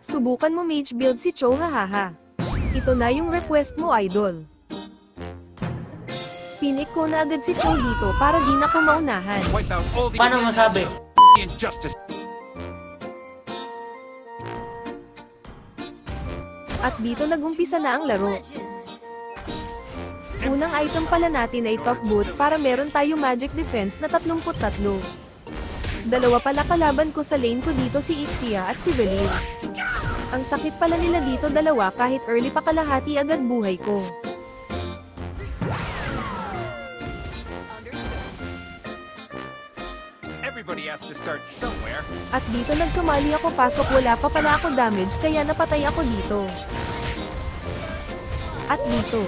Subukan mo mage build si Cho, hahaha. Ito na yung request mo, idol. Pinik ko na agad si Cho dito para di na ko maunahan. Paano masabi? Injustice. At dito nagumpisa na ang laro. Unang item pala natin ay Tough Boots para meron tayo magic defense na 33. Dalawa pala kalaban ko sa lane ko dito, si Ixia at si Velir. Ang sakit pala nila dito dalawa kahit early pa kalahati agad buhay ko. Everybody has to start somewhere. At dito nagkamali ako, pasok wala pa pala ako damage kaya napatay ako dito. At dito.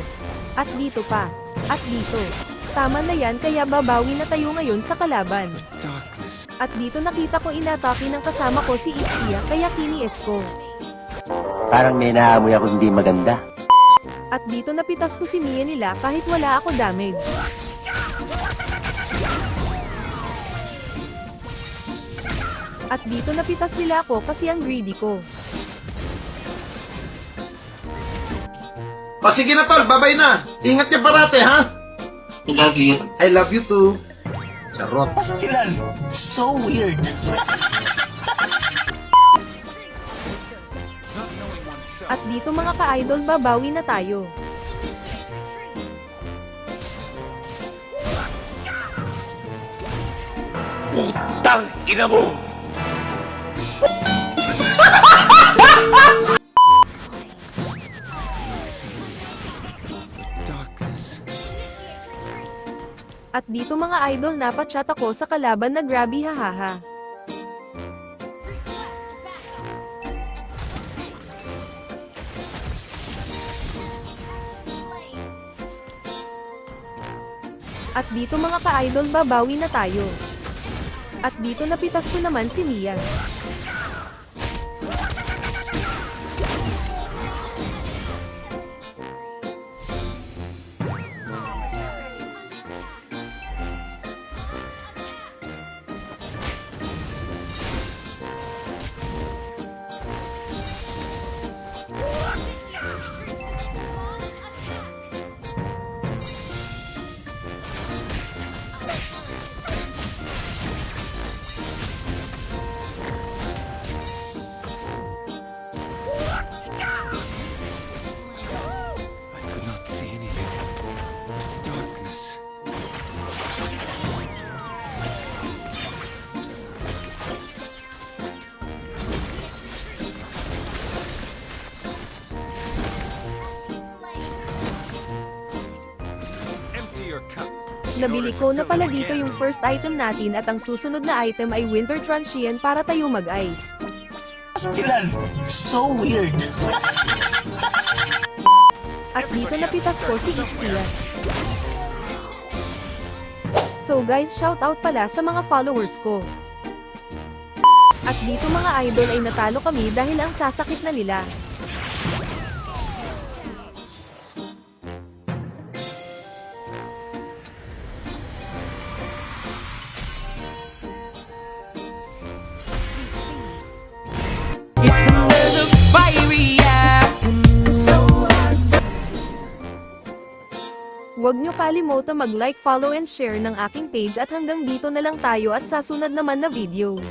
At dito pa. At dito. Tama na yan, kaya babawi na tayo ngayon sa kalaban. Darkness. At dito nakita ko inatake ng kasama ko si Ixia kaya kinies ko. Parang may naamoy ako hindi maganda. At dito napitas ko si Mia nila kahit wala ako damage. At dito napitas nila ako kasi ang greedy ko. O sige na tol, babay na. Ingat ka parate ha. I love you. I love you too. Charot. Pastilan. So weird. Not knowing oneself. At dito mga ka-idol, babawi na tayo. Putang ina mo! Darkness. At dito mga idol, napachat ako sa kalaban na grabe, hahaha. At dito mga ka-idol, babawi na tayo. At dito napitas ko naman si Mia. I could not see anything. Darkness. Empty your cup. Nabili ko na pala dito yung first item natin at ang susunod na item ay Winter Transient para tayo mag-ice. Pastilan. So weird. At dito napitas ko si Ixia. So guys, shoutout pala sa mga followers ko. At dito mga idol ay natalo kami dahil ang sasakit na nila. It's another fiery afternoon. Huwag nyo kalimutan mag-like, follow and share ng aking page at hanggang dito na lang tayo at sa sunod naman na video.